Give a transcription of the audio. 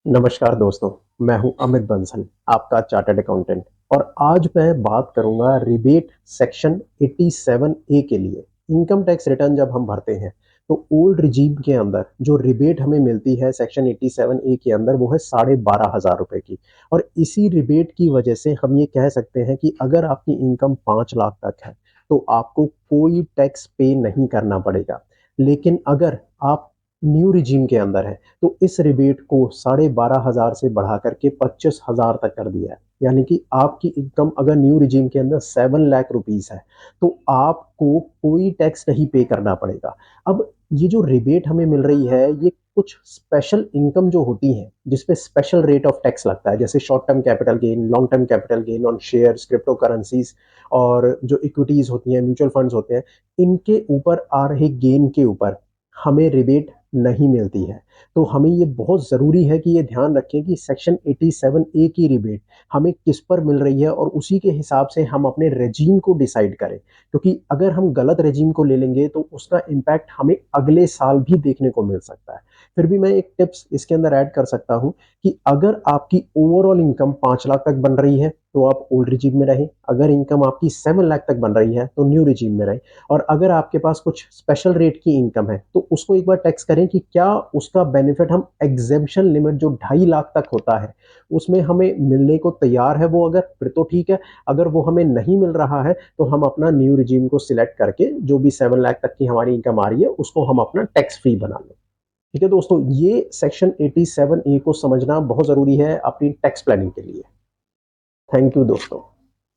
नमस्कार दोस्तों, मैं हूं अमित बंसल, आपका चार्टर्ड अकाउंटेंट। और आज मैं बात करूंगा रिबेट सेक्शन 87 ए के लिए। इनकम टैक्स रिटर्न जब हम भरते हैं तो ओल्ड रिजीम के अंदर जो रिबेट हमें मिलती है सेक्शन 87 ए के अंदर, वो है 12,500 रुपए की। और इसी रिबेट की वजह से हम ये कह सकते हैं कि अगर आपकी इनकम 5 लाख तक है तो आपको कोई टैक्स पे नहीं करना पड़ेगा। लेकिन अगर आप न्यू रिजीम के अंदर है तो इस रिबेट को 12,500 से बढ़ा करके 25,000 तक कर दिया है। यानी कि आपकी इनकम अगर न्यू रिजीम के अंदर 7 लाख रुपीज है तो आपको कोई टैक्स नहीं पे करना पड़ेगा। अब ये जो रिबेट हमें मिल रही है, ये कुछ स्पेशल इनकम जो होती है जिसपे स्पेशल रेट ऑफ टैक्स लगता है, जैसे short term capital gain, long term capital gain on shares, crypto currencies और जो इक्विटीज होती हैं, म्यूचुअल फंड्स होते हैं, इनके ऊपर आ रहे गेन के ऊपर हमें रिबेट नहीं मिलती है। तो हमें ये बहुत ज़रूरी है कि ये ध्यान रखें कि सेक्शन 87 ए की रिबेट हमें किस पर मिल रही है और उसी के हिसाब से हम अपने रेजीम को डिसाइड करें। क्योंकि अगर हम गलत रेजीम को ले लेंगे तो उसका इम्पैक्ट हमें अगले साल भी देखने को मिल सकता है। फिर भी मैं एक टिप्स इसके अंदर ऐड कर सकता हूँ कि अगर आपकी ओवरऑल इनकम 5 लाख तक बन रही है तो आप ओल्ड रिजीम में रहें। अगर इनकम आपकी 7 लाख तक बन रही है तो न्यू रिजीम में रहें। और अगर आपके पास कुछ स्पेशल रेट की इनकम है तो उसको एक बार टैक्स करें कि क्या उसका बेनिफिट हम एग्जेम्पशन लिमिट जो 2.5 लाख तक होता है उसमें हमें मिलने को तैयार है, वो अगर फिर तो ठीक है। अगर वो हमें नहीं मिल रहा है तो हम अपना न्यू रिजीम को सिलेक्ट करके जो भी 7 लाख तक की हमारी इनकम आ रही है उसको हम अपना टैक्स फ्री बना लें। ठीक है दोस्तों, ये सेक्शन 87 ए को समझना बहुत जरूरी है अपनी टैक्स प्लानिंग के लिए। थैंक यू दोस्तों।